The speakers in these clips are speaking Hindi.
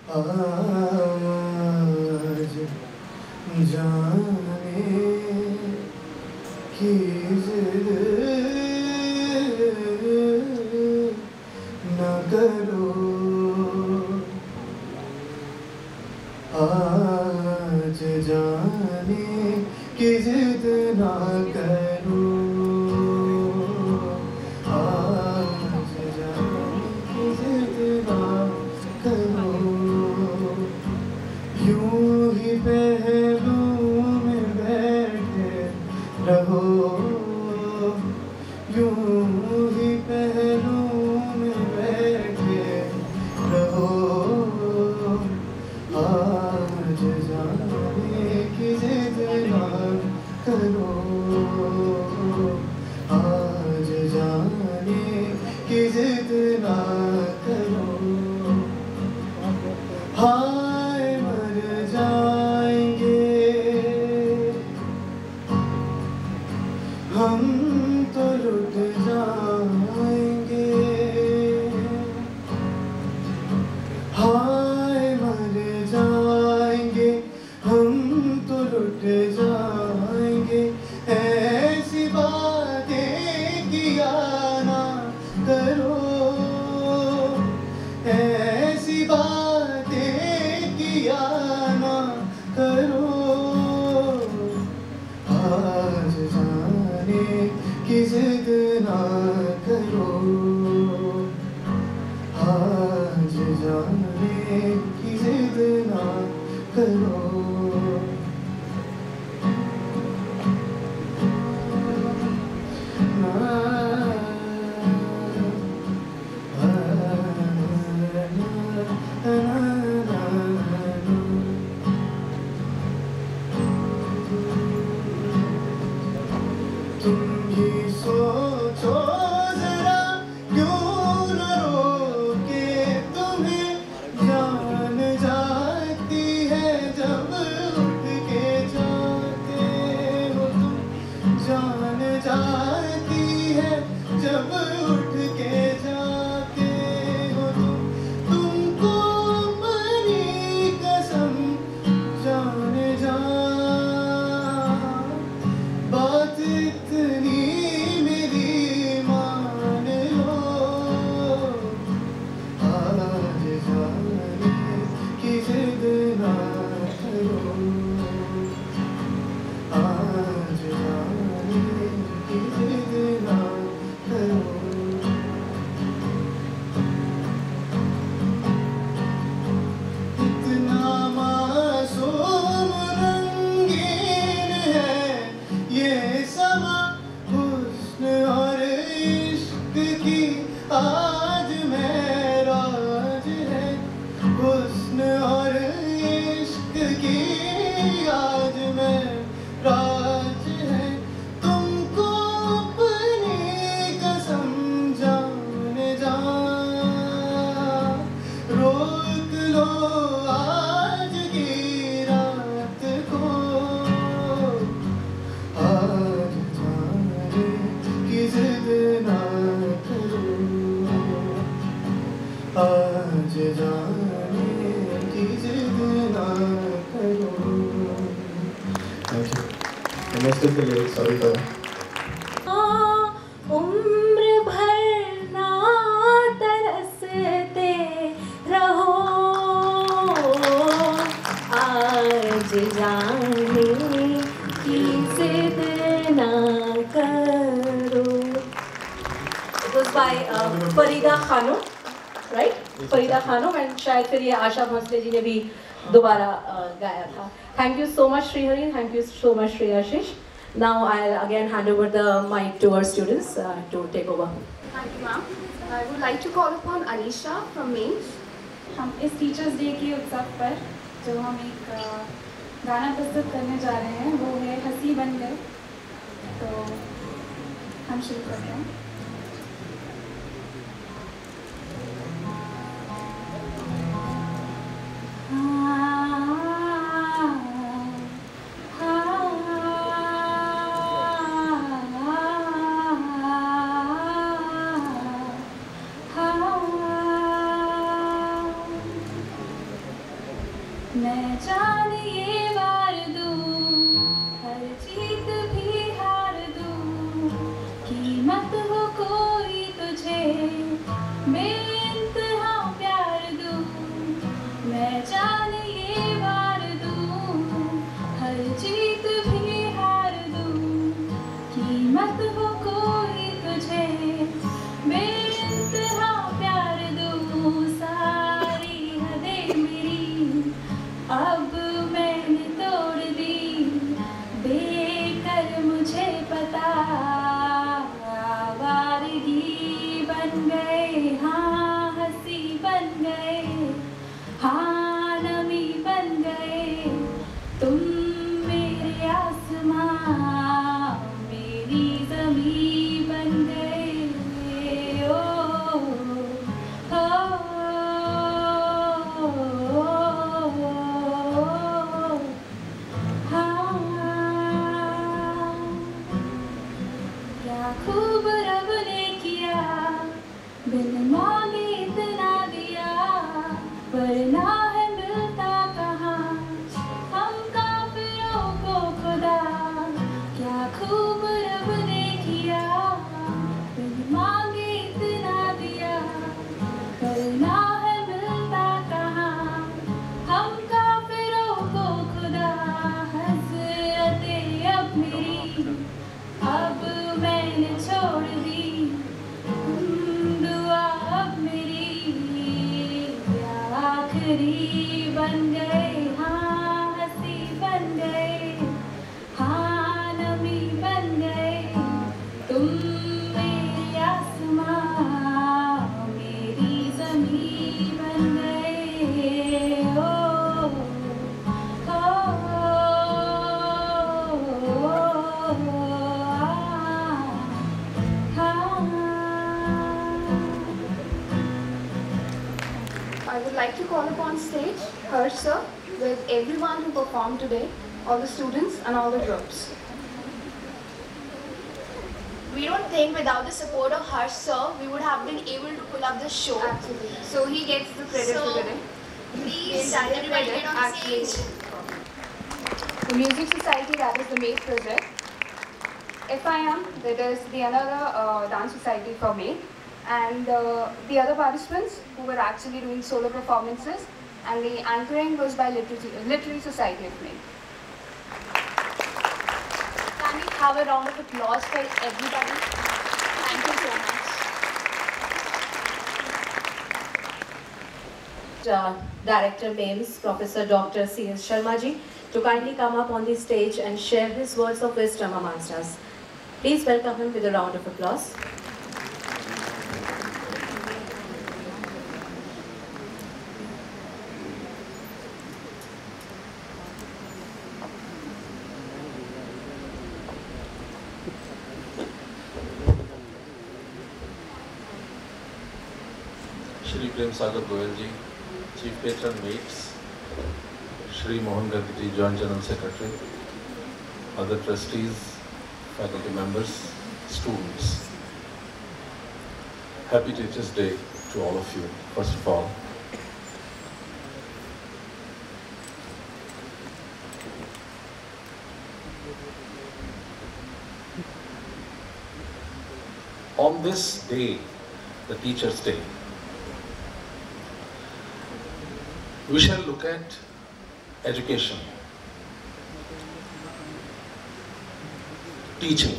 आज जाने की जिद न करो, आज जाने की जिद न करो, आज जाने की जिद न करो, यूं ही पहलू में बैठे रहो, यूं ही पहलू में बैठे रहो, आज जाने की जिद ना करो, आज जाने की जिद ना करो। हाय मर जाएंगे हम तो लुट जाएंगे, हाय मर जाएंगे हम तो लुट जाएंगे, ऐसी बातें किया ना करो, ऐसी बातें किया ना करो, आज जाने की जिद ना करो, आज जाने की जिद ना करो। तुम ही सोचो जरा क्यों न रोके तुम्हें, जान जाती है जब उठ के जाते हो तुम, जान जाती है जब उठ के जाते हो तुम, तुमको अपनी कसम जाने जा, बात इतनी मेरी मान लो, आज जाने की जिद ना करो, आज जाने की जिद ना करो। इतना मासूम रंगीन है ये समा, हुस्न और इश्क की आज महराज है, हुस्न और इश्क की आज महराज है, तुमको अपनी कसम जाने जा, रोक लो आज की रात को, आज जाने की जिद ना करो, आज जाने की जिद ना करो। I messed up the lyrics, sorry for that. उम्र भर ना तरसते रहो, आज जाने की जिद ना करो। It was by फरीदा खानों, right? फरीदा खानों, and शायद फिर ये आशा भोसले जी ने भी दोबारा गाया था. Thank you so much, Srihari. Thank you so much, Shriyashish. Now I'll again hand over the mic to our students to take over. Thank you, ma'am. I would like to call upon Anisha from Mains. हम इस टीचर्स डे के उत्सव पर जो हम एक गाना प्रस्तुत करने जा रहे हैं वो है हंसी बन गए, तो हम शुरू करते हैं। मैं जान ये वार दूं, हर जीत भी हार दूं, कीमत हो कोई तुझे बेइंतहा प्यार दूं। मैं जान ये वार दूं, हर जीत भी हार दूं, कीमत हो कोई तुझे बेइंतहा प्यार दूं। सारी हदें मेरी अब मैंने तोड़ दी, देकर मुझे पता आवारगी बन गए, हाँ हंसी बन गए, हाँ नमी बन गए, तुम मेरे आसमां मेरी ज़मीं बन गए। ओ क्या खूब रब ने किया, बिन मांगे इतना दिया, वरना है मिलता कहाँ हम काफिरों को खुदा। क्या खूब रब ने किया, बिन मांगे इतना दिया, वरना है मिलता कहाँ हम काफिरों को खुदा। हज़रते अब मेरी अब मैंने छोड़ दी, दुआ अब मेरी आखिरी बन गए, हाँ हंसी बन गए, हाँ नमी बन गए, तुम मेरे आसमां मेरी ज़मीं बन गए। ओ I would like to call upon stage Harsh sir with everyone who performed today, all the students and all the groups. We don't think without the support of Harsh sir, we would have been able to pull up the show. Absolutely. So he gets the credit So, for today. Please, The entire everybody credit get on the actually. stage. The Music Society, that is the main project. FIM, that is the another dance society for me. And the other participants who were actually doing solo performances, and the anchoring was by Literary Society of Maine. Can we have a round of applause for everybody? Thank you so much. Director MAMES, Professor Dr. C.S. Sharma ji, to kindly come up on the stage and share his words of wisdom amongst us. Please welcome him with a round of applause. Shri Prem Sagar Goyal ji, Chief Patron Mates, Shri Mohan Gandhi ji, Joint General Secretary, other trustees, faculty members, students. Happy Teachers' Day to all of you, first of all. On this day, the Teachers' Day, we shall look at education, teaching,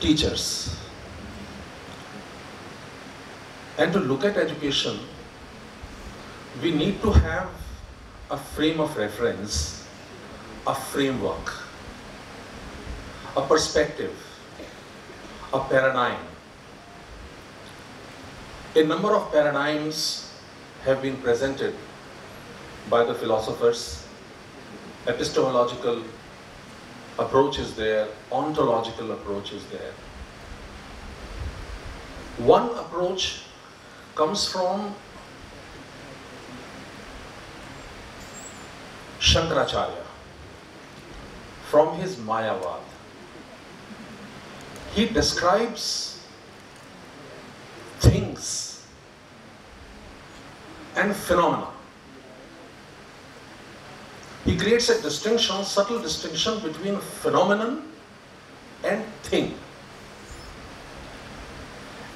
teachers. And to look at education, we need to have a frame of reference, a framework, a perspective, a paradigm. A number of paradigms have been presented by the philosophers. Epistemological approach is there, ontological approach is there. One approach comes from Shankaracharya, from his Mayavad. He describes things and phenomena He creates a distinction, subtle distinction between phenomenon and thing.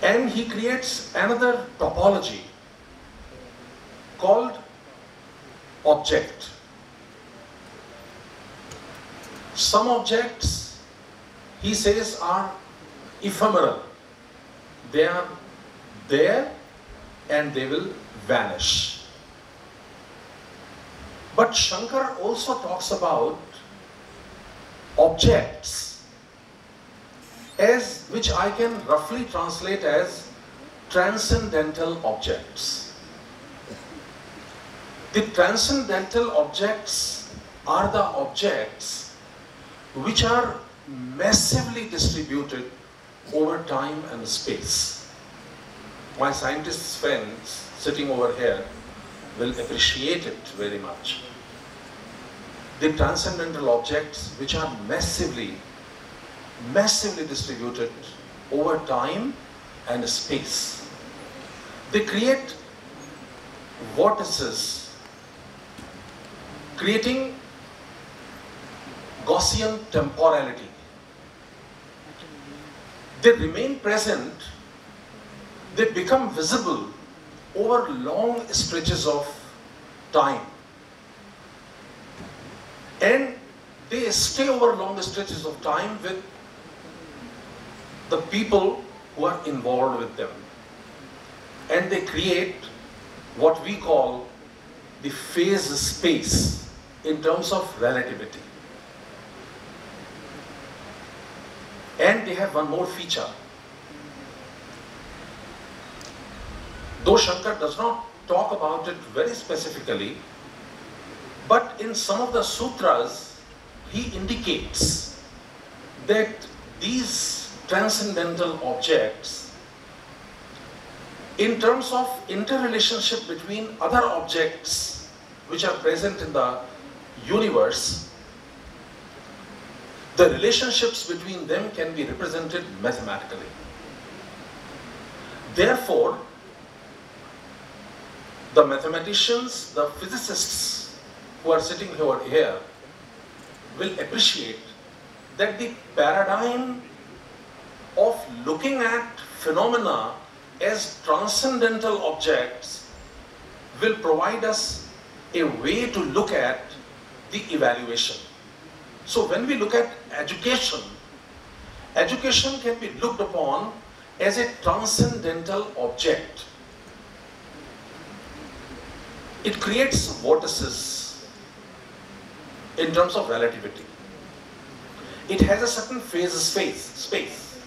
And he creates another topology called object. Some objects, he says, are ephemeral. They are there and they will vanish. But Shankar also talks about objects, as which I can roughly translate as transcendental objects. The transcendental objects are the objects which are massively distributed over time and space. My scientist friends sitting over here will appreciate it very much. The transcendental objects which are massively distributed over time and space. They create vortices, creating Gaussian temporality. They remain present, they become visible over long stretches of time. And they stay over long stretches of time with the people who are involved with them. And they create what we call the phase space in terms of relativity. And they have one more feature. Though Shankar does not talk about it very specifically, but in some of the sutras, he indicates that these transcendental objects, in terms of interrelationship between other objects which are present in the universe, the relationships between them can be represented mathematically. Therefore, the mathematicians, the physicists who are sitting over here will appreciate that the paradigm of looking at phenomena as transcendental objects will provide us a way to look at the evaluation. So when we look at education, education can be looked upon as a transcendental object. It creates vortices in terms of relativity. It has a certain phase space.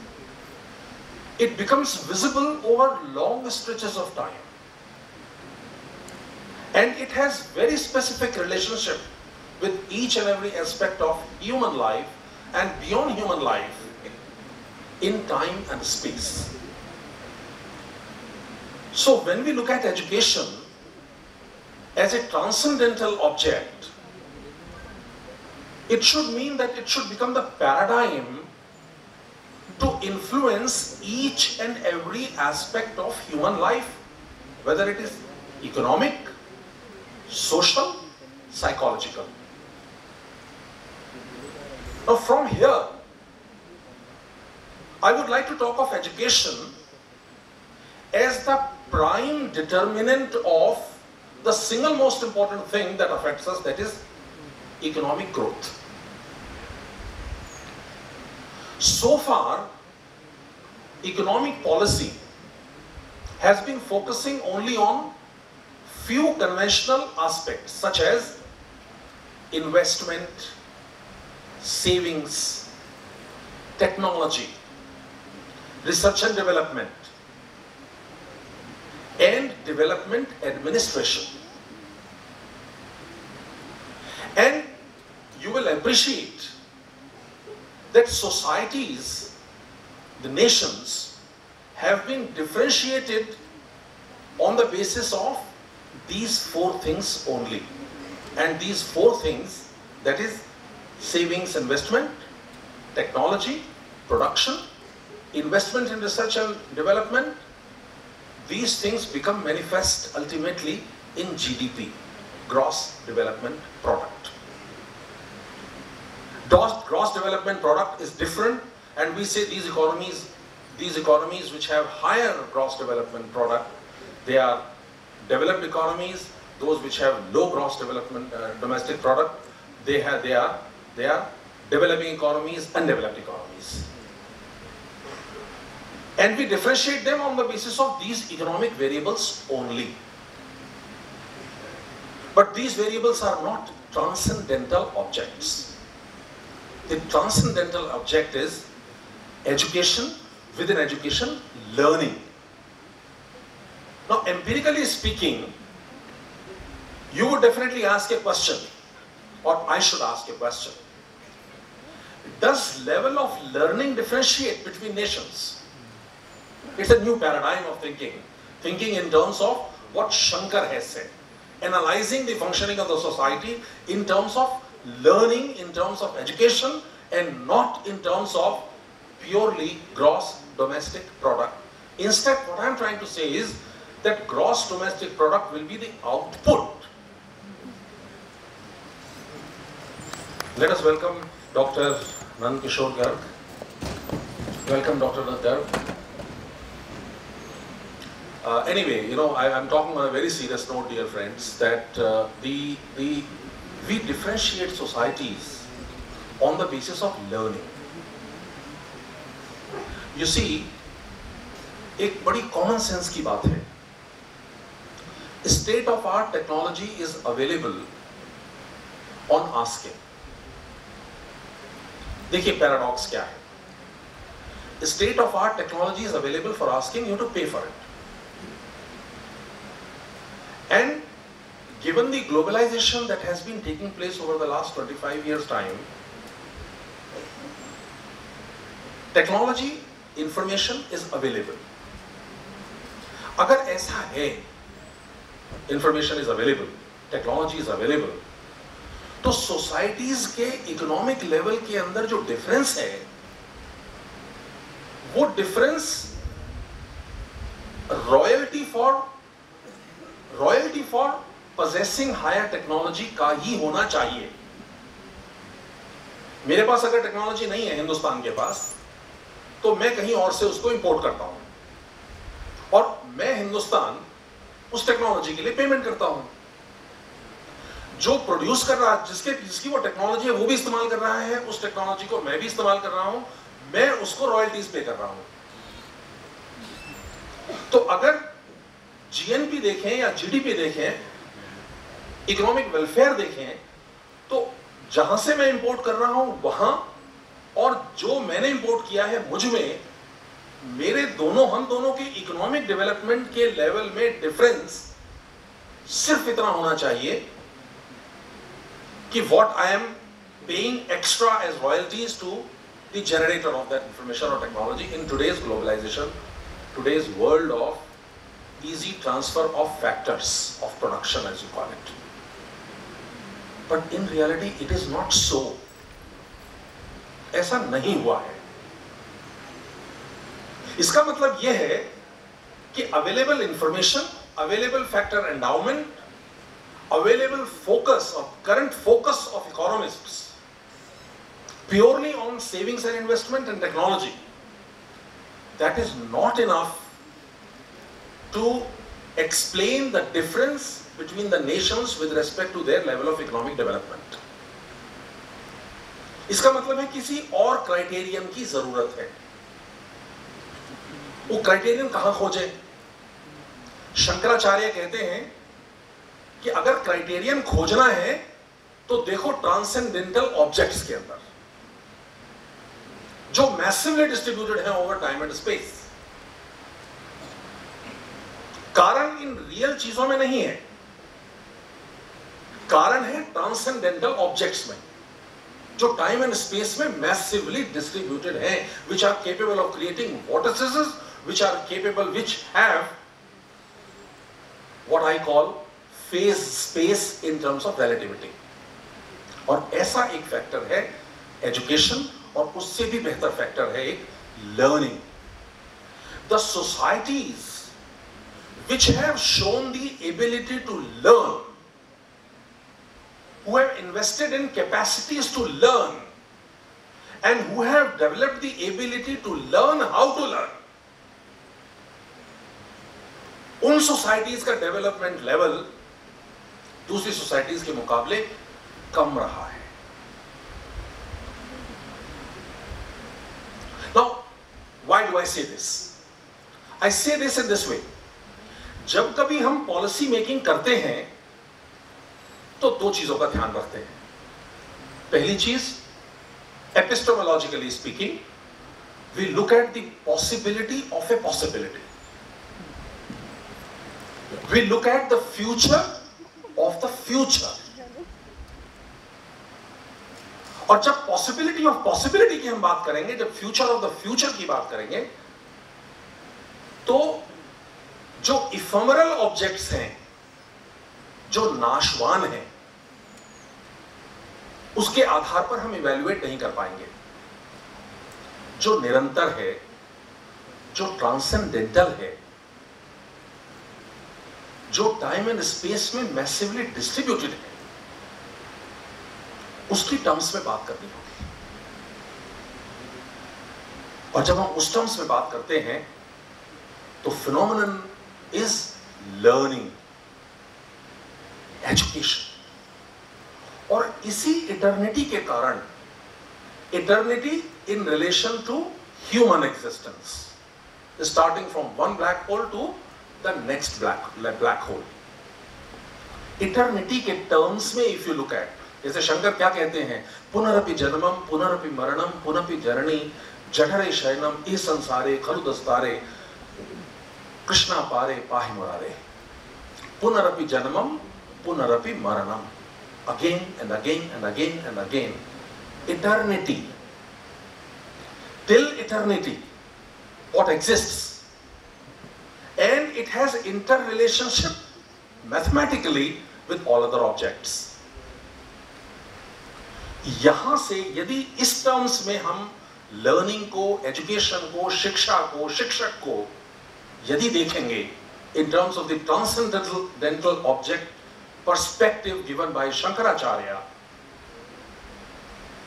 It becomes visible over long stretches of time. And it has very specific relationship with each and every aspect of human life and beyond human life in time and space. So when we look at education as a transcendental object, it should mean that it should become the paradigm to influence each and every aspect of human life, whether it is economic, social, psychological. Now from here, I would like to talk of education as the prime determinant of the single most important thing that affects us, that is economic growth. So far, economic policy has been focusing only on few conventional aspects such as investment, savings, technology, research and development, and development administration. And you will appreciate that societies, the nations, have been differentiated on the basis of these four things only. And these four things, that is savings, investment, technology, production, investment in research and development, these things become manifest ultimately in GDP, gross development product. Gross development product is different, and we say these economies which have higher gross development product, they are developed economies. Those which have low gross development domestic product, they are developing economies, undeveloped economies. And we differentiate them on the basis of these economic variables only. But these variables are not transcendental objects. The transcendental object is education, within education, learning. Now, empirically speaking, you would definitely ask a question, or I should ask a question. Does level of learning differentiate between nations? It's a new paradigm of thinking. Thinking in terms of what Shankar has said. Analyzing the functioning of the society in terms of learning, in terms of education, and not in terms of purely gross domestic product. Instead, what I'm trying to say is that gross domestic product will be the output. Let us welcome Dr. Nand Kishore Garg. Welcome, Dr. Garg. Anyway, I'm talking on a very serious note, dear friends, that we differentiate societies on the basis of learning. You see, एक बड़ी common sense की बात है. State of art technology is available on asking. देखिए paradox क्या है? State of art technology is available for asking, you have to pay for it. And given the globalization that has been taking place over the last 25 years time, technology, information is available. अगर ऐसा है, information is available, technology is available, तो societies के economic level के अंदर जो difference है, वो difference royalty for possessing higher technology का ही होना चाहिए. मेरे पास अगर टेक्नोलॉजी नहीं है हिंदुस्तान के पास, तो मैं कहीं और से उसको इंपोर्ट करता हूं, और मैं हिंदुस्तान उस टेक्नोलॉजी के लिए पेमेंट करता हूं. जो प्रोड्यूस कर रहा है, जिसकी वो टेक्नोलॉजी है, वो भी इस्तेमाल कर रहा है, उस टेक्नोलॉजी को मैं भी इस्तेमाल कर रहा हूं, मैं उसको रॉयल्टीज पे कर रहा हूं. तो अगर जीएनपी देखें या जीडीपी देखें, इकोनॉमिक वेलफेयर देखें, तो जहां से मैं इंपोर्ट कर रहा हूं वहां, और जो मैंने इंपोर्ट किया है मुझ में, हम दोनों के इकोनॉमिक डेवलपमेंट के लेवल में डिफरेंस सिर्फ इतना होना चाहिए कि what I am paying extra as royalties to the generator of that information और technology in today's globalization, today's world of easy transfer of factors of production, as you call it. But in reality it is not so. ऐसा नहीं हुआ है. इसका मतलब यह है कि available information, available factor endowment, available focus of current focus of economists purely on savings and investment and technology, that is not enough to explain the difference between the nations with respect to their level of economic development. इसका मतलब है किसी और क्राइटेरियन की जरूरत है. वो क्राइटेरियन कहां खोजे? शंकराचार्य कहते हैं कि अगर क्राइटेरियन खोजना है तो देखो ट्रांसेंडेंटल ऑब्जेक्ट्स के अंदर, जो मैसिवली डिस्ट्रीब्यूटेड है ओवर टाइम एंड स्पेस. कारण इन रियल चीजों में नहीं है, कारण है ट्रांसेंडेंटल ऑब्जेक्ट्स में, जो टाइम एंड स्पेस में मैसिवली डिस्ट्रीब्यूटेड हैं, which are capable of creating vortices, which have what I call phase space in terms of relativity. और ऐसा एक फैक्टर है एजुकेशन, और उससे भी बेहतर फैक्टर है एक learning. The societies which have shown the ability to learn, who have invested in capacities to learn, and who have developed the ability to learn how to learn, उन सोसाइटीज का डेवलपमेंट लेवल दूसरी सोसाइटीज के मुकाबले कम रहा है. Now, why do I say this? I say this in this way. जब कभी हम पॉलिसी मेकिंग करते हैं तो दो चीजों का ध्यान रखते हैं. पहली चीज, epistemologically speaking, we look at the possibility of a possibility. We look at the future of the future. और जब पॉसिबिलिटी ऑफ पॉसिबिलिटी की हम बात करेंगे, जब फ्यूचर ऑफ द फ्यूचर की बात करेंगे, तो जो इफेमरल ऑब्जेक्ट्स हैं, जो नाशवान हैं, उसके आधार पर हम इवैल्यूएट नहीं कर पाएंगे. जो निरंतर है, जो ट्रांसेंडेंटल है, जो टाइम एंड स्पेस में मैसिवली डिस्ट्रीब्यूटेड है, उसकी टर्म्स में बात करनी होगी. और जब हम उस टर्म्स में बात करते हैं तो फिनोमेनन इज लर्निंग, एजुकेशन. और इसी इटर्निटी के कारण, eternity in relation to human existence, starting from one black hole to the next black hole. Eternity के टर्म्स में इफ यू लुक एट, जैसे शंकर क्या कहते हैं, पुनरपि जन्मम पुनरपि मरणम पुनपि जननी जठरे शयनम ई संसारे खलु दस्तारे कृष्णा पारे पाहि मुरारे. पुनरपि जन्मम पुनरपि मरणम, again and again and again and again. Eternity. Till eternity, what exists? And it has interrelationship mathematically with all other objects. यहां से यदि इस टर्म्स में हम लर्निंग को, एजुकेशन को, शिक्षा को, शिक्षक को यदि देखेंगे in terms of the transcendental object perspective given by Shankaracharya,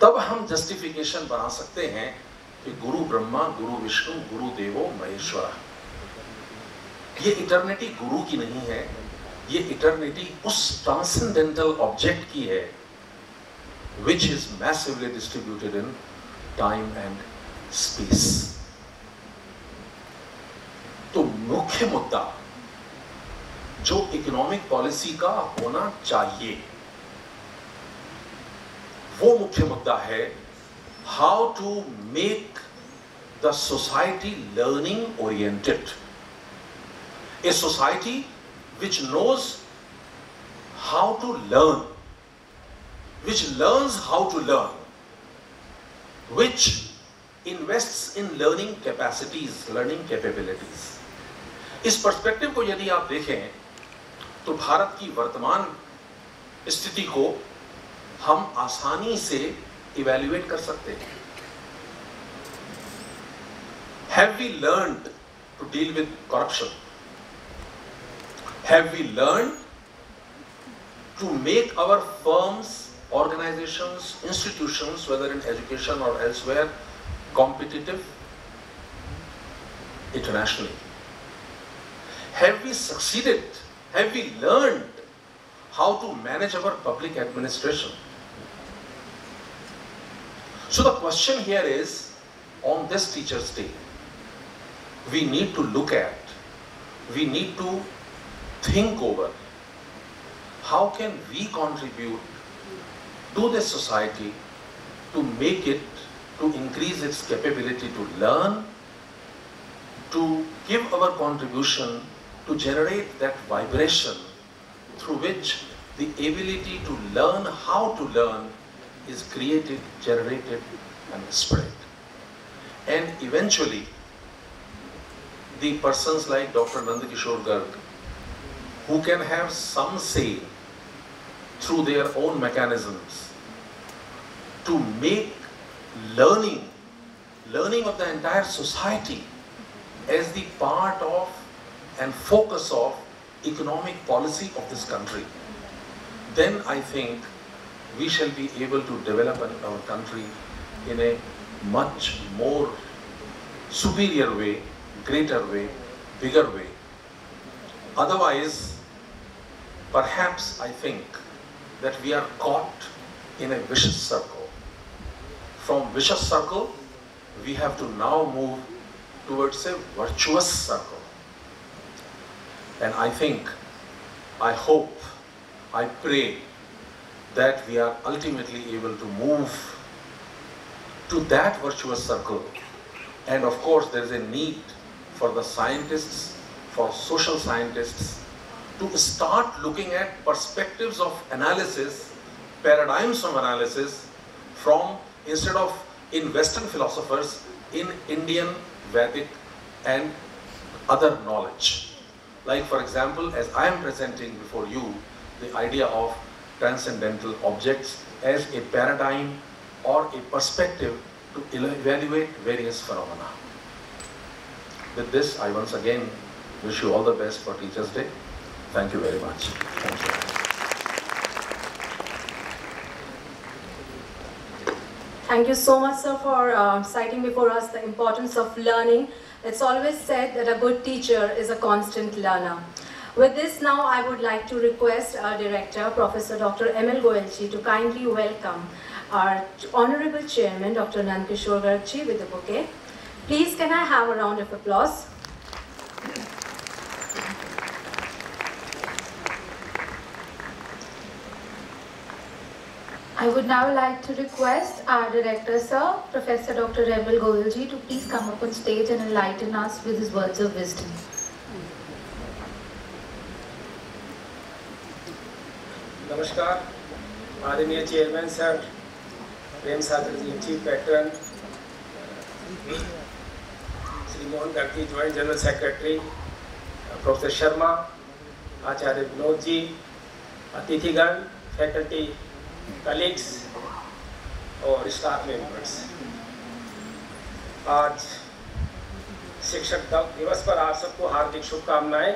तब हम जस्टिफिकेशन बना सकते हैं कि गुरु ब्रह्मा, गुरु विष्णु, गुरु देवो महेश्वरा. ये इटर्निटी गुरु की नहीं है, ये इटर्निटी उस ट्रांसेंडेंटल ऑब्जेक्ट की है which is massively distributed in time and space. तो मुख्य मुद्दा जो इकोनॉमिक पॉलिसी का होना चाहिए, वो मुख्य मुद्दा है how to make the society learning oriented. A society which knows how to learn, which learns how to learn, which invests in learning capacities, learning capabilities. इस पर्सपेक्टिव को यदि आप देखें तो भारत की वर्तमान स्थिति को हम आसानी से इवैल्यूएट कर सकते हैं. Have we learned to deal with corruption? Have we learned to make our firms, organizations, institutions, whether in education or elsewhere, competitive internationally? Have we succeeded? Have we learned how to manage our public administration? So the question here is, on this Teachers' Day, we need to look at, we need to think over, how can we contribute to this society to make it, to increase its capability to learn, to give our contribution to generate that vibration through which the ability to learn how to learn is created, generated and spread. And eventually, the persons like Dr. Nandakishore Garg, who can have some say through their own mechanisms to make learning of the entire society as the part of and focus of economic policy of this country, then I think we shall be able to develop our country in a much more superior way, greater way, bigger way. Otherwise, perhaps I think that we are caught in a vicious circle. From vicious circle, we have to now move towards a virtuous circle. And I think, I hope, I pray that we are ultimately able to move to that virtuous circle. And of course, there is a need for the scientists, for social scientists, to start looking at perspectives of analysis, paradigms of analysis, from, instead of in Western philosophers, in Indian, Vedic and other knowledge. Like for example, as I am presenting before you, the idea of transcendental objects as a paradigm or a perspective to evaluate various phenomena. With this, I once again wish you all the best for Teachers' Day. Thank you very much. Thank you. Thank you so much, sir, for citing before us the importance of learning. It's always said that a good teacher is a constant learner. With this, now I would like to request our director, Professor Dr. M.L. Goyalji, to kindly welcome our Honorable Chairman, Dr. Nandkishore Gargji, with the bouquet. Please, can I have a round of applause? I would now like to request our director, sir, Professor Dr. M.L. Goyalji, to please come up on stage and enlighten us with his words of wisdom. नमस्कार, आदरणीय chairman sir, Prem Sagar ji, chief patron, Shri Mohan Gargi, joint general secretary, professor Sharma, Acharya Vinod ji, अतिथिगण, फैकल्टी, कलीग्स और स्टाफ मेंबर्स। आज शिक्षक दिवस पर आप सबको हार्दिक शुभकामनाएं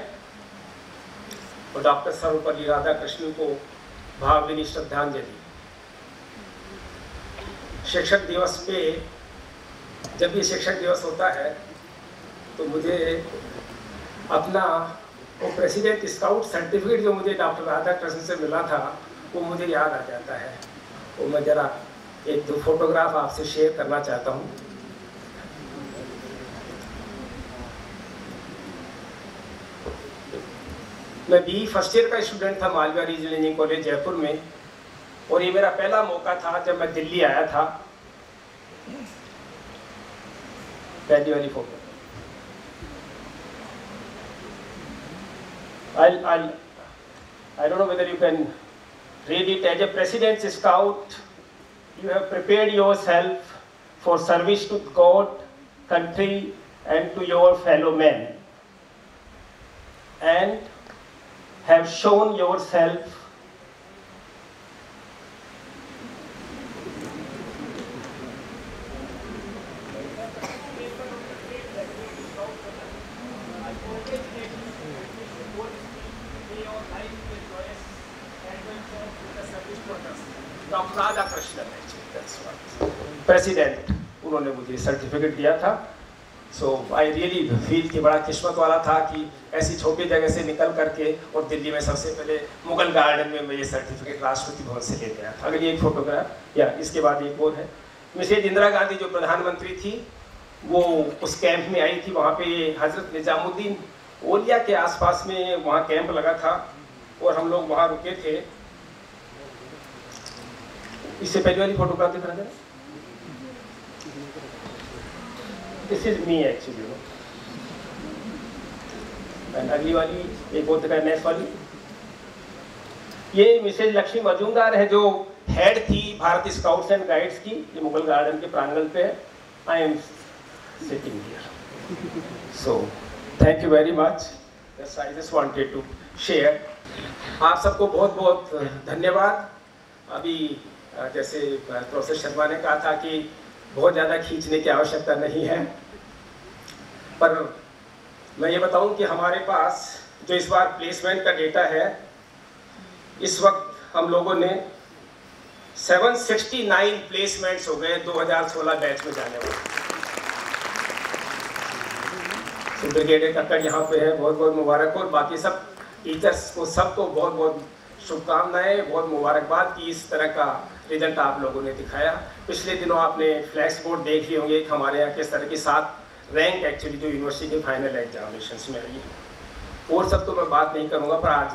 और डॉक्टर सर्वपल्ली राधाकृष्णन को भावभीनी श्रद्धांजलि। शिक्षक दिवस पे, जब भी शिक्षक दिवस होता है तो मुझे अपना वो प्रेसिडेंट स्काउट सर्टिफिकेट जो मुझे डॉक्टर राधाकृष्णन से मिला था वो मुझे याद आ जाता है। वो मैं ज़रा एक दो फोटोग्राफ आपसे शेयर करना चाहता हूँ। मैं BE फर्स्ट ईयर का स्टूडेंट था Malaviya Regional Engineering College Jaipur में, और ये मेरा पहला मौका था जब मैं दिल्ली आया था। पहली वाली photo. I don't know whether you can read it. As a President's Scout, you have prepared yourself for service to God, country, and to your fellow men, and have shown yourself doctor Radhakrishnan president, उन्होंने मुझे सर्टिफिकेट दिया था। सो आई रियली फील कि बड़ा किस्मत वाला था कि ऐसी छोटी जगह से निकल करके और दिल्ली में सबसे पहले मुगल गार्डन में मैं ये सर्टिफिकेट राष्ट्रपति भवन से ले गया था। अगली एक फोटोग्राफ, या इसके बाद एक और है। मिसेज इंदिरा गांधी जो प्रधानमंत्री थी वो उस कैंप में आई थी। वहाँ पे हजरत निजामुद्दीन औलिया के आसपास में वहाँ कैंप लगा था और हम लोग वहाँ रुके थे। इससे पहले वाली फोटोग्राफ दिख रहा था। This is me actually. And अगली वाली एक और दिखा, नेक्स्ट वाली। ये मिसेज लक्ष्मी मजूमदार है जो हेड थी भारतीय स्काउट्स एंड गाइड्स की। ये मुगल गार्डन के प्रांगण पे है। I am sitting here. So thank you very much. I just wanted to share. आप सबको बहुत बहुत धन्यवाद। अभी जैसे प्रोफेसर शर्मा ने कहा था कि बहुत ज़्यादा खींचने की आवश्यकता नहीं है, पर मैं ये बताऊं कि हमारे पास जो इस बार प्लेसमेंट का डेटा है, इस वक्त हम लोगों ने 769 प्लेसमेंट्स हो गए 2016 बैच में जाने वाले। ब्रिगेडियर कक्कड़ यहाँ पे है, बहुत बहुत मुबारक। और बाकी सब टीचर्स को सबको बहुत बहुत शुभकामनाएं, बहुत मुबारकबाद कि इस तरह का रिजल्ट आप लोगों ने दिखाया। पिछले दिनों आपने फ्लैक्स बोर्ड देख लिए होंगे हमारे यहाँ किस तरह की 7 रैंक एक्चुअली जो यूनिवर्सिटी के फाइनल एग्जामिनेशंस में आई है। और सब तो मैं बात नहीं करूँगा, पर आज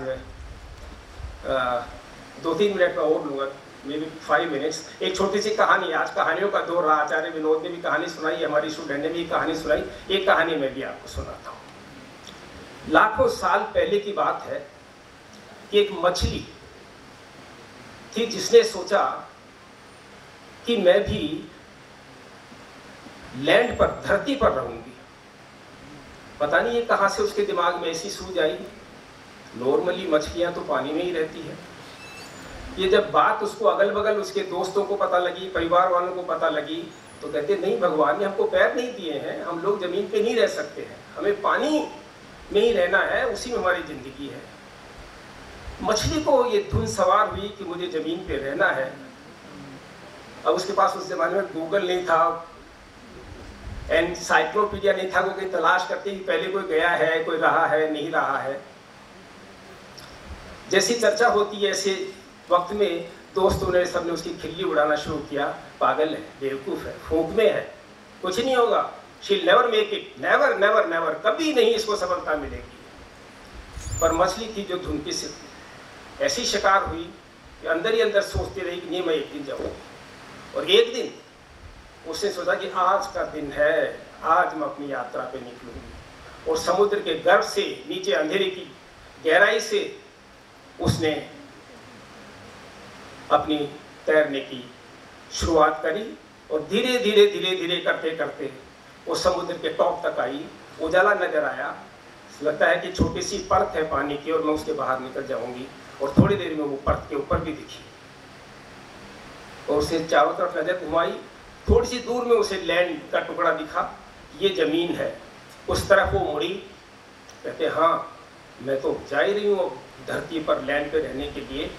2-3 मिनट में और लूँगा, मे बी 5 मिनट्स। एक छोटी सी कहानी, आज कहानियों का दौर रहा, आचार्य विनोद ने भी कहानी सुनाई, हमारी स्टूडेंट ने भी कहानी सुनाई। एक कहानी मैं भी आपको सुनाता हूँ। लाखों साल पहले की बात है कि एक मछली थी जिसने सोचा कि मैं भी लैंड पर, धरती पर रहूंगी। पता नहीं ये कहां से उसके दिमाग में ऐसी सूझ आई। नॉर्मली मछलियां तो पानी में ही रहती है। ये जब बात उसको अगल बगल उसके दोस्तों को पता लगी, परिवार वालों को पता लगी, तो कहते नहीं, भगवान ने हमको पैर नहीं दिए हैं, हम लोग जमीन पे नहीं रह सकते हैं, हमें पानी में ही रहना है, उसी में हमारी जिंदगी है। मछली को ये धुन सवार हुई कि मुझे जमीन पे रहना है। अब उसके पास उस जमाने में गूगल नहीं था, एनसाइक्लोपीडिया नहीं था, कोई तलाश करते कि पहले कोई गया है, कोई रहा है, नहीं रहा है। जैसी चर्चा होती है ऐसे वक्त में दोस्तों ने सबने उसकी खिल्ली उड़ाना शुरू किया। पागल है, बेवकूफ है, फूंक में है, कुछ नहीं होगा, she never make it, never never never, कभी नहीं इसको सफलता मिलेगी। पर मछली की जो धुन की ऐसी शिकार हुई कि अंदर ही अंदर सोचती रही कि नहीं, मैं एक दिन जाऊंगी। और एक दिन उसने सोचा कि आज का दिन है, आज मैं अपनी यात्रा पे निकलूंगी। और समुद्र के गर्भ से नीचे अंधेरे की गहराई से उसने अपनी तैरने की शुरुआत करी। और धीरे धीरे धीरे धीरे करते करते वो समुद्र के टॉप तक आई। उजाला नजर आया, लगता है कि छोटी सी परत है पानी की और मैं उसके बाहर निकल जाऊंगी। और थोड़ी देर में वो परत के ऊपर भी दिखी और उसे चारों तरफ नजर घुमाई। थोड़ी सी दूर में उसे लैंड का टुकड़ा दिखा, ये जमीन है। उस तरफ वो मुड़ी, कहते हाँ, मैं तो जा ही रही हूँ धरती पर लैंड पे रहने के लिए।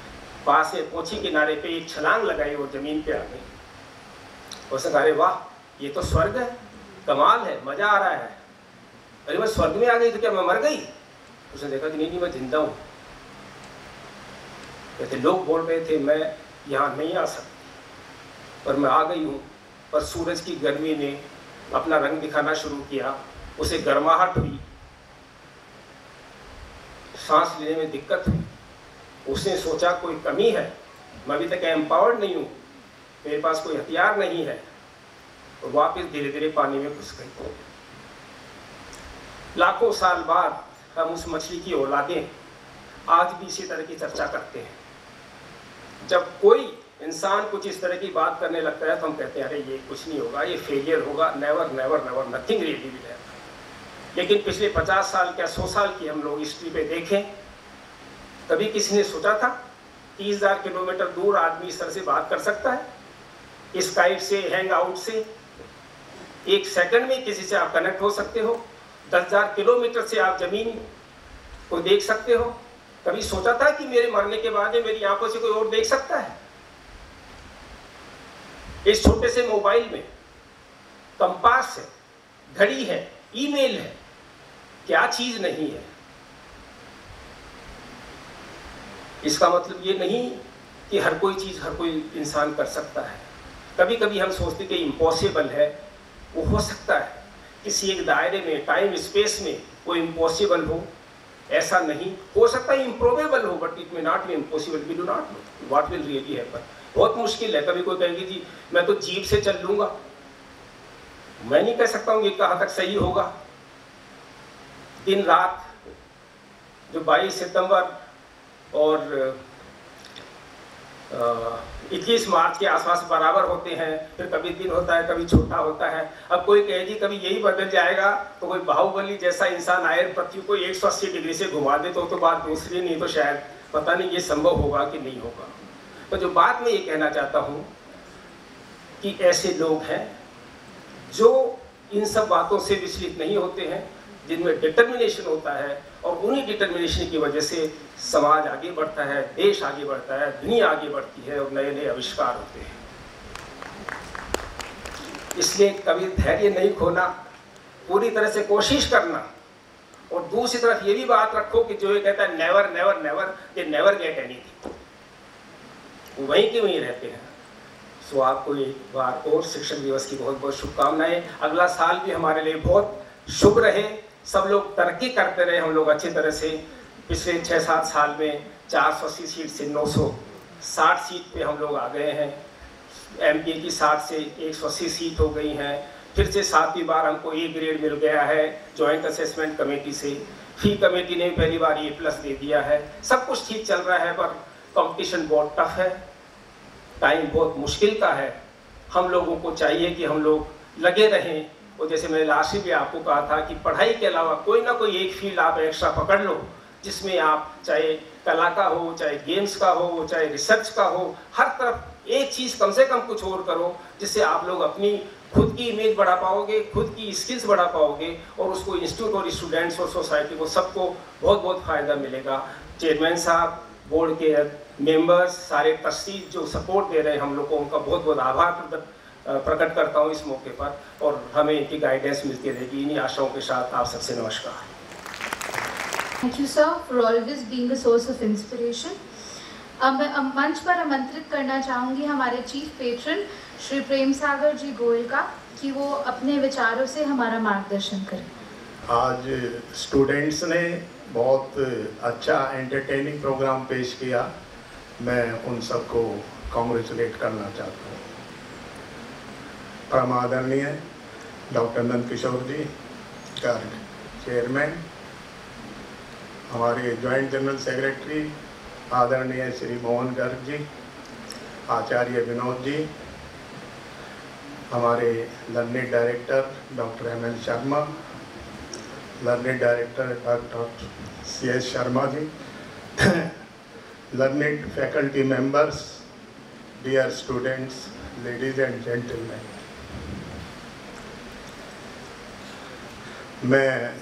पास में पोछी किनारे पे एक छलांग लगाई और जमीन पे आ गई। उसने कहा, अरे वाह, ये तो स्वर्ग है, कमाल है, मजा आ रहा है। अरे मैं स्वर्ग में आ गई तो क्या मैं मर गई? उसने देखा कि नहीं, मैं जिंदा हूँ। कहते लोग बोल रहे थे मैं यहाँ नहीं आ सकती, पर मैं आ गई हूँ। पर सूरज की गर्मी ने अपना रंग दिखाना शुरू किया, उसे गर्माहट हुई, सांस लेने में दिक्कत हुई। उसने सोचा कोई कमी है, मैं अभी तक एम्पावर्ड नहीं हूँ, मेरे पास कोई हथियार नहीं है। और वापस धीरे धीरे पानी में घुस गई। लाखों साल बाद हम उस मछली की औलादें आज भी इसी तरह की चर्चा करते हैं। जब कोई इंसान कुछ इस तरह की बात करने लगता है तो हम कहते हैं अरे ये कुछ नहीं होगा, ये फेलियर होगा, never never never, nothing really will happen. लेकिन पिछले 50 साल क्या 100 साल की हम लोग हिस्ट्री पे देखें, कभी किसी ने सोचा था 30,000 किलोमीटर दूर आदमी इस तरह से बात कर सकता है? स्काइप से, हैंग आउट से, एक सेकंड में किसी से आप कनेक्ट हो सकते हो। 10,000 किलोमीटर से आप जमीन को देख सकते हो। कभी सोचा था कि मेरे मरने के बाद मेरी आंखों से कोई और देख सकता है? इस छोटे से मोबाइल में कंपास है, घड़ी है, ईमेल है, क्या चीज नहीं है? इसका मतलब ये नहीं कि हर कोई चीज हर कोई इंसान कर सकता है। कभी कभी हम सोचते कि इम्पॉसिबल है, वो हो सकता है किसी एक दायरे में, टाइम स्पेस में वो इम्पॉसिबल हो, ऐसा नहीं हो सकता। इम्प्रोबेबल हो, but it may not be impossible. We do not know what will really happen. बहुत मुश्किल है। कभी कोई कहेगी जी मैं तो जीप से चल लूंगा, मैं नहीं कह सकता हूँ ये कहाँ तक सही होगा। दिन रात जो 22 सितंबर और 21 मार्च के आसपास बराबर होते हैं, फिर कभी दिन होता है, कभी छोटा होता है। अब कोई कहे जी कभी यही बदल जाएगा, तो कोई बाहुबली जैसा इंसान आए पृथ्वी को 180 डिग्री से घुमा दे तो बात दूसरी, नहीं तो शायद पता नहीं ये संभव होगा कि नहीं होगा। तो जो बात मैं ये कहना चाहता हूँ कि ऐसे लोग हैं जो इन सब बातों से विचलित नहीं होते हैं, जिनमें डिटर्मिनेशन होता है और उन्हीं डिटर्मिनेशन की वजह से समाज आगे बढ़ता है, देश आगे बढ़ता है, दुनिया आगे बढ़ती है और नए नए आविष्कार होते हैं। इसलिए कभी धैर्य नहीं खोना, पूरी तरह से कोशिश करना। और दूसरी तरफ ये भी बात रखो कि जो ये कहता है never never never, they never get anything, वहीं के वहीं रहते हैं। सो आपको एक बार और शिक्षक दिवस की बहुत बहुत शुभकामनाएं। अगला साल भी हमारे लिए बहुत शुभ रहे, सब लोग तरक्की करते रहे, हम लोग अच्छी तरह से। पिछले 6-7 साल में 480 सीट से 960 सीट पे हम लोग आ गए हैं। एमपी की 60 से 180 सीट हो गई हैं। फिर से 7वीं बार हमको ए ग्रेड मिल गया है जॉइंट असेसमेंट कमेटी से। फी कमेटी ने पहली बार A+ दे दिया है। सब कुछ ठीक चल रहा है, पर कंपटीशन बहुत टफ है, टाइम बहुत मुश्किल का है। हम लोगों को चाहिए कि हम लोग लगे रहें। और जैसे मैंने लास्ट भी आपको कहा था कि पढ़ाई के अलावा कोई ना कोई एक फील्ड आप एक्स्ट्रा पकड़ लो, जिसमें आप चाहे कला का हो, चाहे गेम्स का हो, चाहे रिसर्च का हो, हर तरफ एक चीज़ कम से कम कुछ और करो, जिससे आप लोग अपनी खुद की इमेज बढ़ा पाओगे, खुद की स्किल्स बढ़ा पाओगे, और उसको इंस्टीट्यूट और स्टूडेंट्स और सोसाइटी को सबको बहुत बहुत फ़ायदा मिलेगा। चेयरमैन साहब, बोर्ड के मेंबर्स, सारे ट्रस्टी जो सपोर्ट दे रहे हैं हम लोग को, उनका बहुत बहुत आभार प्रकट करता हूँ इस मौके पर, और हमें इनकी गाइडेंस मिलती रहेगी। इन्हीं आशाओं के साथ आप सबसे नमस्कार। Thank you sir for always being a source of inspiration. अब मैं मंच पर आमंत्रित करना चाहूँगी हमारे चीफ पेट्रन श्री प्रेम सागर जी गोयल का, कि वो अपने विचारों से हमारा मार्गदर्शन करें। आज स्टूडेंट्स ने बहुत अच्छा एंटरटेनिंग प्रोग्राम पेश किया, मैं उन सबको कॉन्ग्रेचुलेट करना चाहता हूँ। परम आदरणीय डॉक्टर नंद किशोर जी, गर्ग चेयरमैन, हमारे जॉइंट जनरल सेक्रेटरी आदरणीय श्री मोहन गर्ग जी, आचार्य विनोद जी, हमारे learning director doctor ML Sharma, learning director doctor CS Sharma ji, learning faculty members, dear students, ladies and gentleman, मैं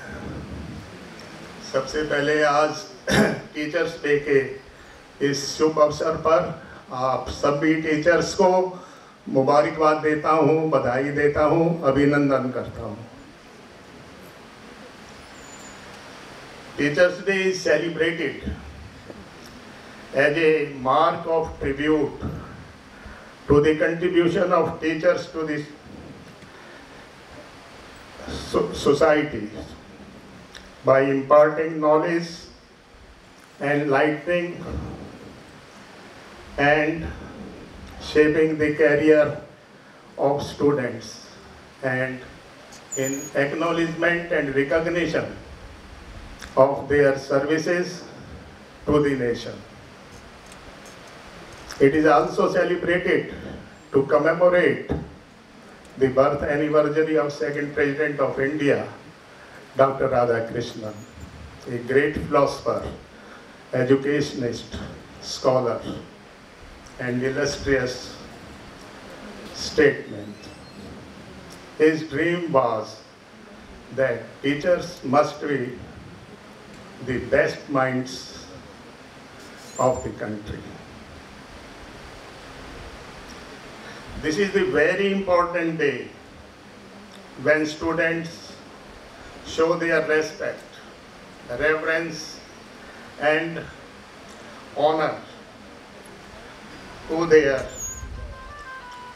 सबसे पहले आज टीचर्स डे के इस शुभ अवसर पर आप सभी टीचर्स को मुबारकबाद देता हूँ, बधाई देता हूँ, अभिनंदन करता हूँ। Teachers day is celebrated as a mark of tribute to the contribution of teachers to this society by imparting knowledge, enlightening and shaping the career of students, and in acknowledgement and recognition of their services to the nation. It is also celebrated to commemorate the birth anniversary of second President of India, Dr. Radhakrishnan, a great philosopher, educationist, scholar, and illustrious statesman. His dream was that teachers must be the best minds of the country. This is the very important day when students show their respect, reverence, and honor to their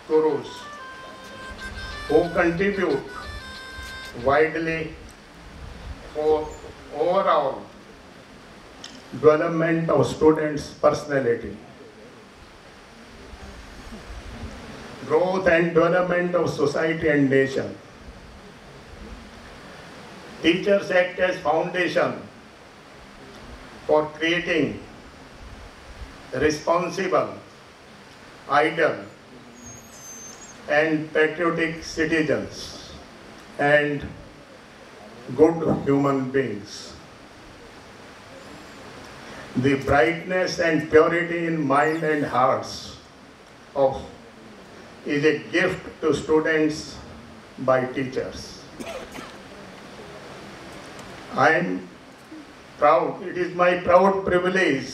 gurus, who contribute widely for overall development of students' personality, growth and development of society and nation. Teachers act as foundation for creating responsible, idle, and patriotic citizens and good human beings. The brightness and purity in mind and hearts is a gift to students by teachers. I am proud. It is my proud privilege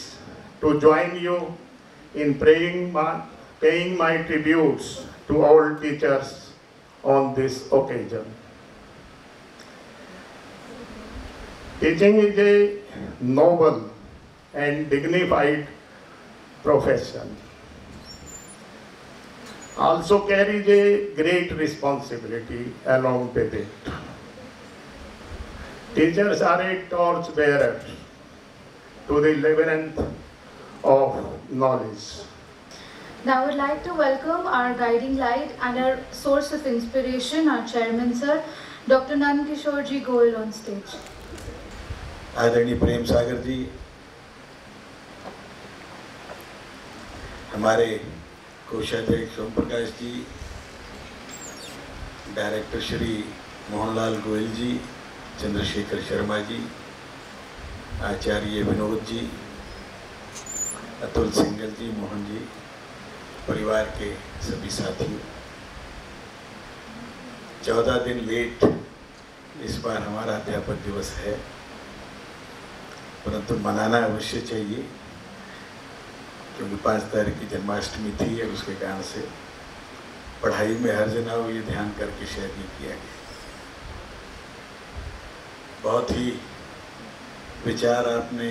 to join you in paying my tributes to all teachers on this occasion. Teaching is a noble and dignified profession. Also carries a great responsibility along with it. Teachers are a torch bearer to the labyrinth of knowledge. Now I would like to welcome our guiding light and our source of inspiration, our chairman sir, Dr. Nand Kishore Ji Goel on stage. आदरणीय प्रेम सागर जी, हमारे कोषाध्यक्ष ओम प्रकाश जी, डायरेक्टर श्री मोहनलाल गोयल जी, चंद्रशेखर शर्मा जी, आचार्य विनोद जी, अतुल सिंगल जी, मोहन जी, परिवार के सभी साथियों, 14 दिन लेट इस बार हमारा अध्यापक दिवस है, परंतु मनाना अवश्य चाहिए क्योंकि 5 तारीख की जन्माष्टमी थी और उसके कारण से पढ़ाई में हर्ज ना हो ये ध्यान करके शायद ये किया गया। बहुत ही विचार आपने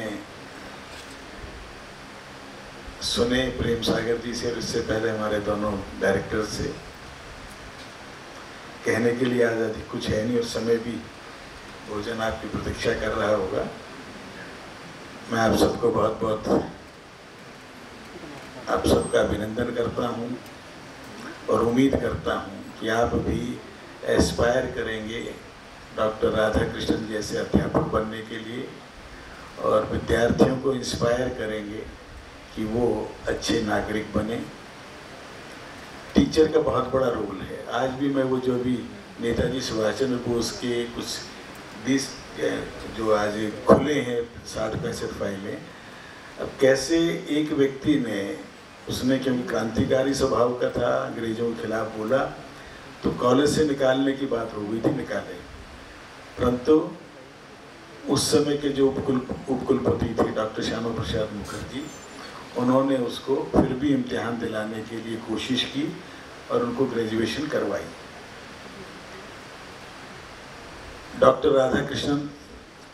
सुने प्रेम सागर जी से और इससे पहले हमारे दोनों डायरेक्टर से। कहने के लिए आज़ादी कुछ है नहीं और समय भी भोजन आपकी प्रतीक्षा कर रहा होगा। मैं आप सबको बहुत बहुत आप सबका अभिनंदन करता हूं और उम्मीद करता हूं कि आप भी एस्पायर करेंगे डॉक्टर राधा कृष्णन जैसे अध्यापक बनने के लिए और विद्यार्थियों को इंस्पायर करेंगे कि वो अच्छे नागरिक बने। टीचर का बहुत बड़ा रोल है। आज भी मैं वो जो भी नेताजी सुभाष चंद्र बोस के कुछ 20 जो आज खुले हैं 60-65 फाइलें, अब कैसे एक व्यक्ति ने उसने क्योंकि क्रांतिकारी स्वभाव का था, अंग्रेजों के खिलाफ बोला तो कॉलेज से निकालने की बात हो गई थी, निकाले, परंतु उस समय के जो उपकुलपति थे डॉक्टर श्यामा प्रसाद मुखर्जी, उन्होंने उसको फिर भी इम्तिहान दिलाने के लिए कोशिश की और उनको ग्रेजुएशन करवाई। डॉक्टर राधा कृष्णन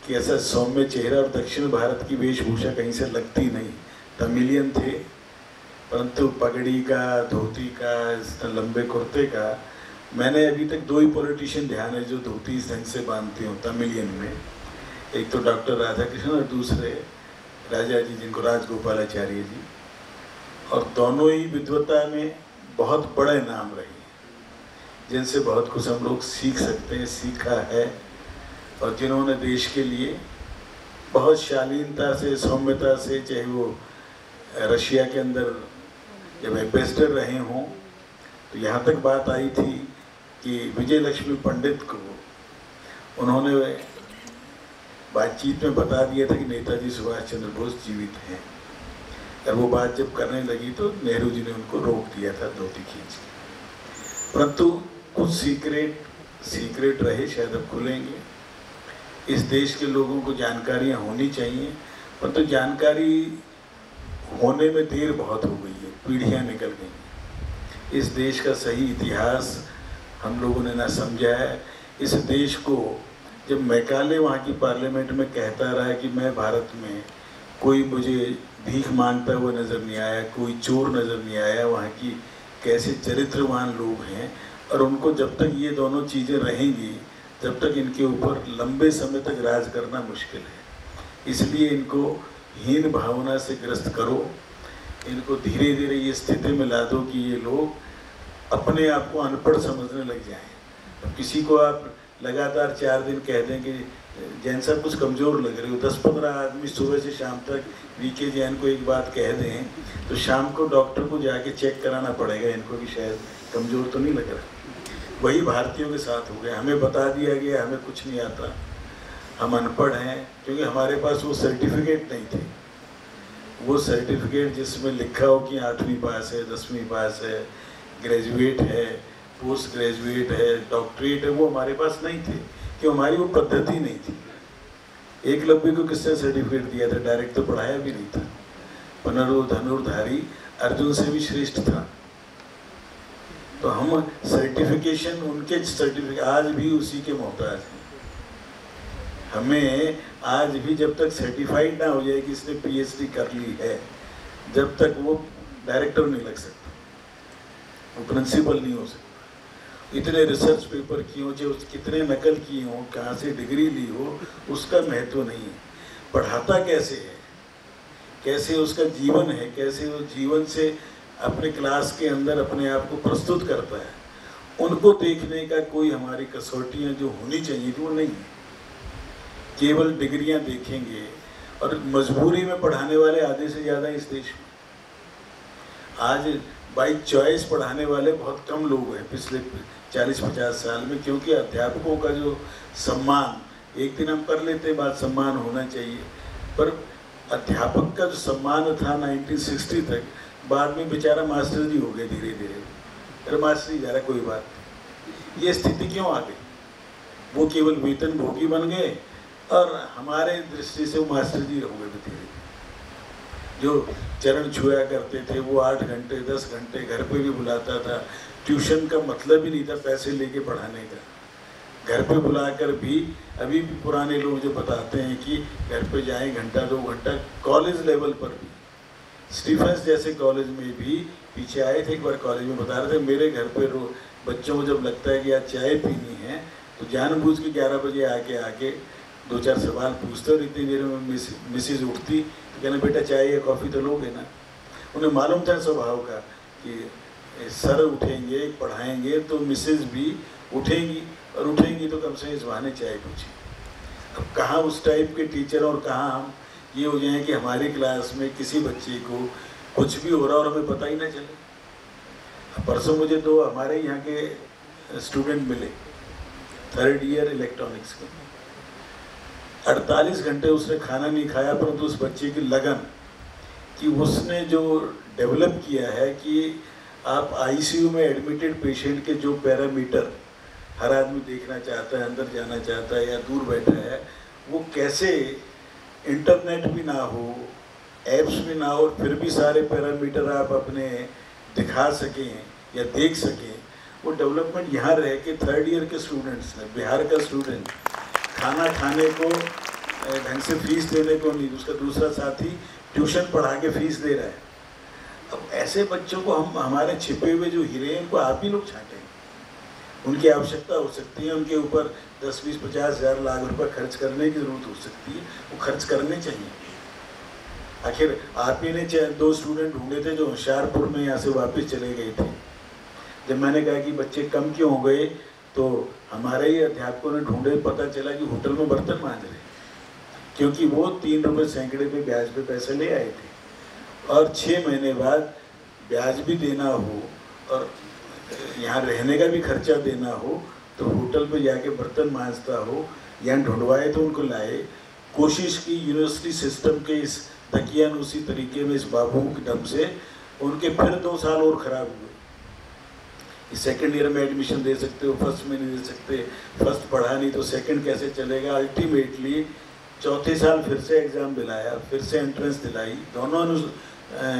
की ऐसा सौम्य चेहरा और दक्षिण भारत की वेशभूषा कहीं से लगती नहीं, तमिलियन थे, परंतु पगड़ी का, धोती का, इस लंबे कुर्ते का, मैंने अभी तक 2 ही पॉलिटिशियन ध्यान है जो धोती इस ढंग से बांधते हो तमिलियन में। एक तो डॉक्टर राधा कृष्णन और दूसरे राजा जी जिनको राजगोपालाचार्य जी, और दोनों ही विद्वता में बहुत बड़े नाम रहे जिनसे बहुत कुछ हम लोग सीख सकते हैं, सीखा है, और जिन्होंने देश के लिए बहुत शालीनता से, सौम्यता से, चाहे वो रशिया के अंदर जब एम्बेसडर रहे हों तो यहाँ तक बात आई थी कि विजय लक्ष्मी पंडित को उन्होंने बातचीत में बता दिया था कि नेताजी सुभाष चंद्र बोस जीवित हैं, और वो बात जब करने लगी तो नेहरू जी ने उनको रोक दिया था धोती खींच के। परंतु कुछ सीक्रेट रहे, शायद अब खुलेंगे। इस देश के लोगों को जानकारियाँ होनी चाहिए, परंतु जानकारी होने में देर बहुत हो गई है, पीढ़ियाँ निकल गई। इस देश का सही इतिहास हम लोगों ने ना समझा है। इस देश को जब मैकाले वहाँ की पार्लियामेंट में कहता रहा है कि मैं भारत में कोई मुझे भीख मांगता हुआ नज़र नहीं आया, कोई चोर नज़र नहीं आया, वहाँ की कैसे चरित्रवान लोग हैं, और उनको जब तक ये दोनों चीज़ें रहेंगी तब तक इनके ऊपर लंबे समय तक राज करना मुश्किल है। इसलिए इनको हीन भावना से ग्रस्त करो, इनको धीरे धीरे ये स्थिति में ला दो कि ये लोग अपने आप को अनपढ़ समझने लग जाएं। अब किसी को आप लगातार 4 दिन कह दें कि जैन साहब कुछ कमज़ोर लग रहे हो, 10-15 आदमी सुबह से शाम तक वीके जैन को एक बात कह दें तो शाम को डॉक्टर को जाके चेक कराना पड़ेगा इनको कि शायद कमज़ोर तो नहीं लग रहा। वही भारतीयों के साथ हो गया, हमें बता दिया गया हमें कुछ नहीं आता, हम अनपढ़ हैं, क्योंकि हमारे पास वो सर्टिफिकेट नहीं थे। वो सर्टिफिकेट जिसमें लिखा हो कि 8वीं पास है, 10वीं पास है, ग्रेजुएट है, पोस्ट ग्रेजुएट है, डॉक्टरेट है, वो हमारे पास नहीं थे, क्योंकि हमारी वो पद्धति नहीं थी। एकलव्य को किसने सर्टिफिकेट दिया था? डायरेक्ट तो पढ़ाया भी नहीं था। धनुर्धारी अर्जुन से भी श्रेष्ठ था। तो हम सर्टिफिकेशन, उनके सर्टिफिकेट आज भी उसी के मोहताज हैं। हमें आज भी जब तक सर्टिफाइड ना हो जाए कि इसने पीएचडी कर ली है, जब तक वो डायरेक्टर नहीं लग सकता, वो प्रिंसिपल नहीं हो सकता। इतने रिसर्च पेपर किए हो, जो कितने नकल किए हो, कहाँ से डिग्री ली हो, उसका महत्व नहीं है। पढ़ाता कैसे है, कैसे उसका जीवन है, कैसे वो जीवन से अपने क्लास के अंदर अपने आप को प्रस्तुत करता है, उनको देखने का कोई हमारी कसौटियाँ जो होनी चाहिए थी वो नहीं है। केवल डिग्रियां देखेंगे, और मजबूरी में पढ़ाने वाले आधे से ज़्यादा इस देश में। आज बाई चॉइस पढ़ाने वाले बहुत कम लोग हैं पिछले 40-50 साल में, क्योंकि अध्यापकों का जो सम्मान, एक दिन हम कर लेते हैं बात, सम्मान होना चाहिए, पर अध्यापक का जो सम्मान था 1960 तक, बाद में बेचारा मास्टर जी हो गए धीरे धीरे। अरे मास्टर जी जा रहा, कोई बात नहीं। ये स्थिति क्यों आ गई? वो केवल वेतन भोगी बन गए, और हमारे दृष्टि से वो मास्टर जी हो गए धीरे धीरे। जो चरण छुआ करते थे वो 8 घंटे 10 घंटे घर पे भी बुलाता था। ट्यूशन का मतलब ही नहीं था पैसे लेके पढ़ाने का, घर पे बुलाकर भी। अभी भी पुराने लोग जो बताते हैं कि घर पे जाएं घंटा 2 घंटा, कॉलेज लेवल पर भी, स्टीफेंस जैसे कॉलेज में भी पीछे आए थे एक बार, कॉलेज में बता रहे थे मेरे घर पे बच्चों को जब लगता है कि आज चाय पीनी है तो जानबूझ के 11 बजे आके 2-4 सवाल पूछते, और इतनी देर में मिसिज उठती तो कहना बेटा चाय या कॉफ़ी तो लोगे ना। उन्हें मालूम था स्वभाव का कि सर उठेंगे पढ़ाएंगे तो मिसिज भी उठेंगी, और उठेंगी तो कम से कम इस बहाने चाय पूछे। अब कहाँ उस टाइप के टीचर और कहाँ हम ये हो जाए कि हमारी क्लास में किसी बच्चे को कुछ भी हो रहा और हमें पता ही ना चले। परसों मुझे 2 हमारे यहाँ के स्टूडेंट मिले, 3rd ईयर इलेक्ट्रॉनिक्स के। 48 घंटे उसने खाना नहीं खाया, परंतु उस बच्चे की लगन कि उसने जो डेवलप किया है कि आप आईसीयू में एडमिटेड पेशेंट के जो पैरामीटर हर आदमी देखना चाहता है, अंदर जाना चाहता है या दूर बैठा है, वो कैसे इंटरनेट भी ना हो, ऐप्स भी ना हो, फिर भी सारे पैरामीटर आप अपने दिखा सकें या देख सकें, वो डेवलपमेंट यहाँ रह के 3rd ईयर के स्टूडेंट्स ने, बिहार का स्टूडेंट खाना खाने को ढंग से फीस देने को नहीं, उसका दूसरा साथी ट्यूशन पढ़ा के फीस दे रहा है। अब ऐसे बच्चों को हम, हमारे छिपे हुए जो हीरे हैं, उनको आप ही लोग छांटें। उनकी आवश्यकता हो सकती है, उनके ऊपर 10, 20, 50 हज़ार लाख रुपए खर्च करने की ज़रूरत हो सकती है, वो खर्च करने चाहिए। आखिर आप ही ने 2 स्टूडेंट ढूंढे थे जो होशियारपुर में यहाँ से वापस चले गए थे। जब मैंने कहा कि बच्चे कम क्यों हो गए, तो हमारे ही अध्यापकों ने ढूंढे, पता चला कि होटल में बर्तन मांज रहे, क्योंकि वो 3 रुपये सैकड़े पे ब्याज पे पैसे ले आए थे, और 6 महीने बाद ब्याज भी देना हो और यहाँ रहने का भी खर्चा देना हो, तो होटल पे जाके बर्तन मांजता हो। यहाँ ढूंढवाए तो उनको लाए, कोशिश की यूनिवर्सिटी सिस्टम के इस दकियानूसी तरीके में, इस बाबू के दम से उनके फिर 2 साल और ख़राब हुए। 2nd ईयर में एडमिशन दे सकते हो, फर्स्ट में नहीं दे सकते, फर्स्ट पढ़ा नहीं तो 2nd कैसे चलेगा। अल्टीमेटली 4थे साल फिर से एग्ज़ाम दिलाया, फिर से एंट्रेंस दिलाई, दोनों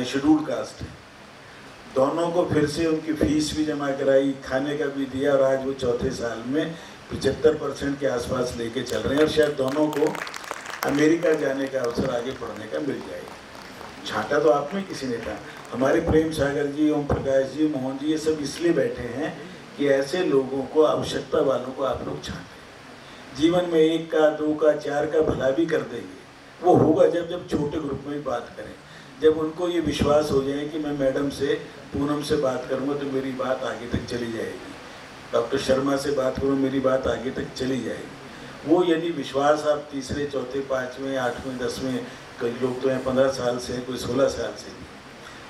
शेड्यूल्ड कास्ट हैं, दोनों को फिर से उनकी फीस भी जमा कराई, खाने का भी दिया, और आज वो 4थे साल में 75% के आसपास लेके चल रहे हैं, और शायद दोनों को अमेरिका जाने का अवसर आगे पढ़ने का मिल जाएगा। छांटा तो आप में किसी ने था। हमारे प्रेम सागर जी, ओम प्रकाश जी, मोहन जी, ये सब इसलिए बैठे हैं कि ऐसे लोगों को, आवश्यकता वालों को आप लोग छांटें। जीवन में 1 का 2 का 4 का भला भी कर देंगे। वो होगा जब छोटे ग्रुप में बात करें, जब उनको ये विश्वास हो जाए कि मैं मैडम से, पूनम से बात करूँगा तो मेरी बात आगे तक चली जाएगी, डॉक्टर शर्मा से बात करूँ मेरी बात आगे तक चली जाएगी। वो यदि विश्वास आप 3रे 4थे 5वें 8वें 10वें, कई लोग तो हैं 15 साल से, कोई 16 साल से,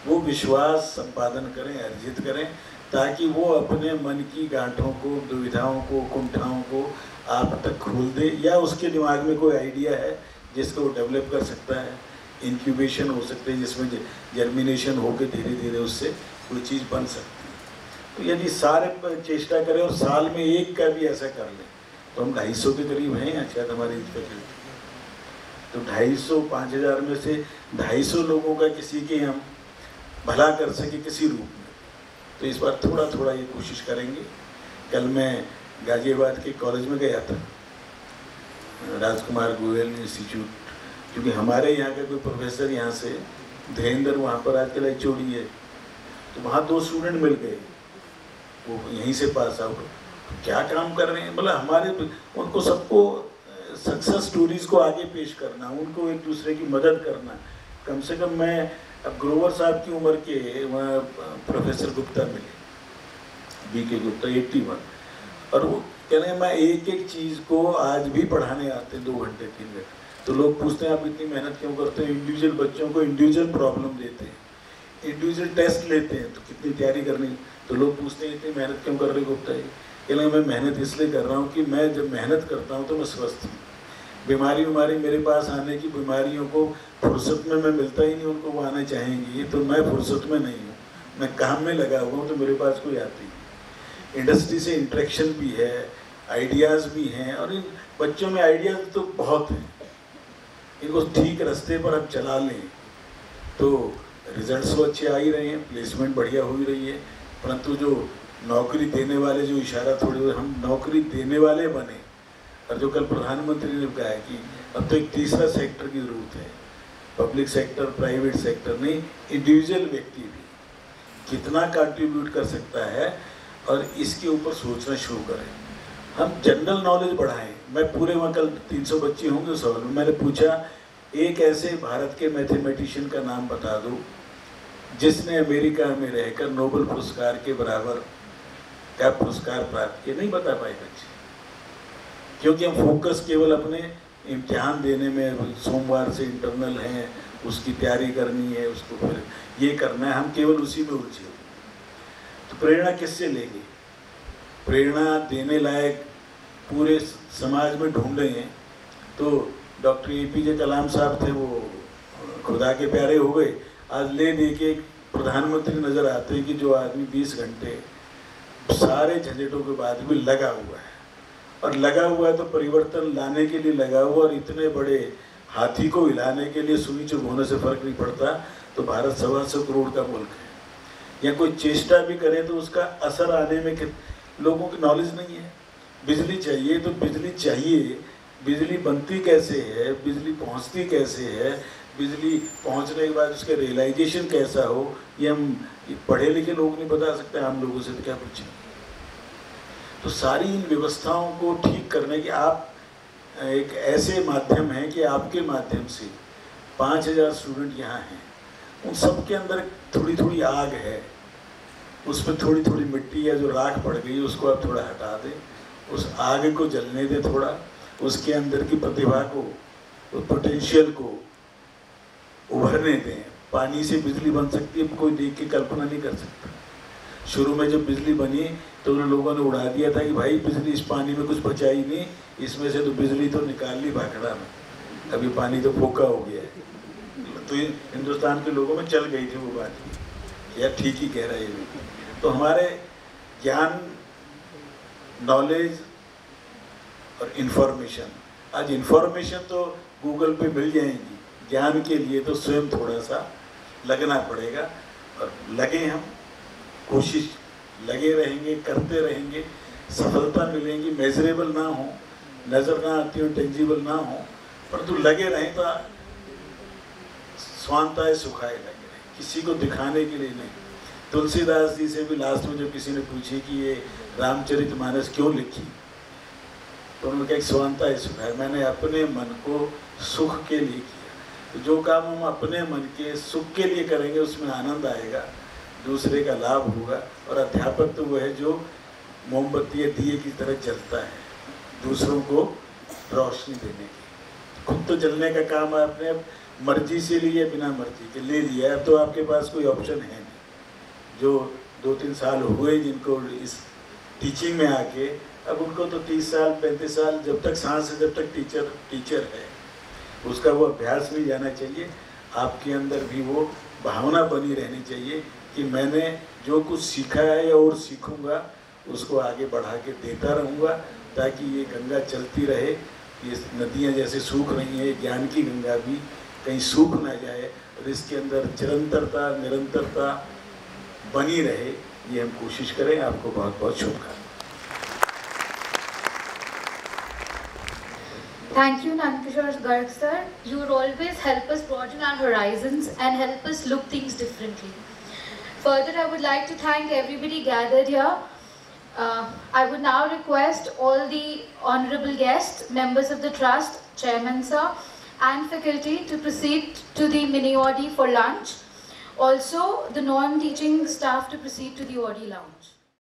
वो विश्वास संपादन करें, अर्जित करें, ताकि वो अपने मन की गांठों को, दुविधाओं को, कुंठाओं को आप तक खोल दे, या उसके दिमाग में कोई आइडिया है जिसको वो डेवलप कर सकता है, इंक्यूबेशन हो सकते हैं जिसमें जर्मिनेशन होकर धीरे धीरे उससे कोई चीज़ बन सकती है। तो यदि सारे चेष्टा करें और साल में 1 का भी ऐसा कर लें, तो हम 250 के करीब हैं, शायद हमारी फैकल्टी तो 250-5000 में से 250 लोगों का किसी के हम भला कर सके किसी रूप में, तो इस बार थोड़ा थोड़ा ये कोशिश करेंगे। कल मैं गाजियाबाद के कॉलेज में गया था, राजकुमार गोयल इंस्टीट्यूट, क्योंकि हमारे यहाँ का कोई प्रोफेसर यहाँ से धीरेन्द्र वहाँ पर आजकल HOD है, तो वहाँ 2 स्टूडेंट मिल गए, वो यहीं से पास आउट, तो क्या काम कर रहे हैं, मतलब हमारे उनको सबको सक्सेस स्टोरीज को आगे पेश करना, उनको एक दूसरे की मदद करना। कम से कम मैं अब ग्रोवर साहब की उम्र के वहाँ प्रोफेसर गुप्ता मिले, BK गुप्ता 81, और वो कह रहे हैं मैं एक एक चीज़ को आज भी पढ़ाने आते 2 घंटे 3 घंटे। तो लोग पूछते हैं आप इतनी मेहनत क्यों करते हैं, इंडिविजुअल बच्चों को इंडिविजुअल प्रॉब्लम देते हैं, इंडिविजुअल टेस्ट लेते हैं, तो कितनी तैयारी करनी। तो लोग पूछते हैं इतनी मेहनत क्यों कर रहे गुप्ता जी, कह रहे मैं मेहनत इसलिए कर रहा हूँ कि मैं जब मेहनत करता हूँ तो मैं स्वस्थ हूँ। बीमारी मेरे पास आने की बीमारियों को फुर्सत में मैं मिलता ही नहीं, उनको वो आने चाहेंगी, तो मैं फुर्सत में नहीं हूँ, मैं काम में लगा हुआ हूँ, तो मेरे पास कोई आती है। इंडस्ट्री से इंटरेक्शन भी है, आइडियाज़ भी हैं, और इन बच्चों में आइडियाज़ तो बहुत हैं, इनको ठीक रास्ते पर हम चला लें तो रिजल्ट्स तो अच्छे आ ही रहे हैं, प्लेसमेंट बढ़िया हो ही रही है। परंतु जो नौकरी देने वाले, जो इशारा थोड़ी हम नौकरी देने वाले बने, और जो कल प्रधानमंत्री ने कहा है कि अब तो एक तीसरा सेक्टर की ज़रूरत है, पब्लिक सेक्टर, प्राइवेट सेक्टर नहीं, इंडिविजुअल व्यक्ति भी कितना कंट्रीब्यूट कर सकता है, और इसके ऊपर सोचना शुरू करें। हम जनरल नॉलेज बढ़ाएं। मैं पूरे वहाँ कल 300 बच्चे होंगे उस हॉल में, मैंने पूछा एक ऐसे भारत के मैथमेटिशियन का नाम बता दो जिसने अमेरिका में रहकर नोबेल पुरस्कार के बराबर का पुरस्कार प्राप्त किया। नहीं बता पाए बच्चे, क्योंकि हम फोकस केवल अपने इम्तिहान देने में, सोमवार से इंटरनल हैं, उसकी तैयारी करनी है, उसको फिर ये करना है, हम केवल उसी में उलझे। तो प्रेरणा किससे लेंगे? प्रेरणा देने लायक पूरे समाज में ढूंढे हैं तो डॉक्टर APJ कलाम साहब थे, वो खुदा के प्यारे हो गए। आज ले दे के प्रधानमंत्री नज़र आते हैं कि जो आदमी 20 घंटे सारे झंझटों के बाद भी लगा हुआ है, और लगा हुआ है तो परिवर्तन लाने के लिए लगा हुआ, और इतने बड़े हाथी को हिलाने के लिए सुई चुभ होने से फर्क नहीं पड़ता। तो भारत 125 करोड़ का मुल्क है, या कोई चेष्टा भी करे तो उसका असर आने में लोगों की नॉलेज नहीं है। बिजली चाहिए तो बिजली चाहिए, बिजली बनती कैसे है, बिजली पहुंचती कैसे है, बिजली पहुंचने के बाद उसका रियलाइजेशन कैसा हो, ये हम पढ़े लिखे लोग नहीं बता सकते, आम लोगों से तो क्या पूछें। तो सारी इन व्यवस्थाओं को ठीक करने के आप एक ऐसे माध्यम हैं कि आपके माध्यम से 5000 स्टूडेंट यहाँ हैं, उन सब के अंदर थोड़ी थोड़ी आग है, उसमें थोड़ी थोड़ी मिट्टी है जो राख पड़ गई, उसको आप थोड़ा हटा दें, उस आग को जलने दें थोड़ा, उसके अंदर की प्रतिभा को, उस पोटेंशियल को उभरने दें। पानी से बिजली बन सकती है, कोई देख के कल्पना नहीं कर सकता। शुरू में जब बिजली बनी तो उन लोगों ने उड़ा दिया था कि भाई बिजली इस पानी में कुछ बचा ही नहीं, इसमें से तो बिजली तो निकाल ली भाखड़ा में, अभी पानी तो फोका हो गया है। तो हिंदुस्तान के लोगों में चल गई थी वो बात, यार ठीक ही कह रहा है ये। तो हमारे ज्ञान, नॉलेज और इन्फॉर्मेशन, आज इन्फॉर्मेशन तो गूगल पे मिल जाएंगी, ज्ञान के लिए तो स्वयं थोड़ा सा लगना पड़ेगा, और लगे हम, कोशिश लगे रहेंगे, करते रहेंगे, सफलता मिलेंगी। मेजरेबल ना हो, नज़र ना आती हो, टेंजिबल ना हो, परंतु लगे रहें तो स्वांताए सुखाए लगे रहें, किसी को दिखाने के लिए नहीं। तुलसीदास जी से भी लास्ट में जब किसी ने पूछी कि ये रामचरितमानस क्यों लिखी, तो उन्होंने कहा स्वांताए सुखाए, मैंने अपने मन को सुख के लिए किया। तो जो काम हम अपने मन के सुख के लिए करेंगे उसमें आनंद आएगा, दूसरे का लाभ होगा। और अध्यापक तो वो है जो मोमबत्ती या दिए की तरह जलता है, दूसरों को रोशनी देने की। खुद तो जलने का काम आपने मर्जी से लिया, बिना मर्जी के ले लिया, अब तो आपके पास कोई ऑप्शन है नहीं। जो 2-3 साल हुए जिनको इस टीचिंग में आके, अब उनको तो 30 साल 35 साल, जब तक सांस है, जब तक टीचर है, उसका वो अभ्यास नहीं जाना चाहिए। आपके अंदर भी वो भावना बनी रहनी चाहिए कि मैंने जो कुछ सीखा है या और सीखूंगा, उसको आगे बढ़ा के देता रहूँगा, ताकि ये गंगा चलती रहे ये नदियाँ जैसे सूख रही हैं, ज्ञान की गंगा भी कहीं सूख ना जाए और इसके अंदर चिरंतरता निरंतरता बनी रहे, ये हम कोशिश करें। आपको बहुत बहुत शुभकामनाएं। Thank you, Nandkishore Garg sir. You always help us broaden our horizons and help us look things differently. Further, I would like to thank everybody gathered here. I would now request all the honorable guests, members of the trust, chairman sir, and faculty to proceed to the mini Audi for lunch. Also, the non-teaching staff to proceed to the Audi lounge.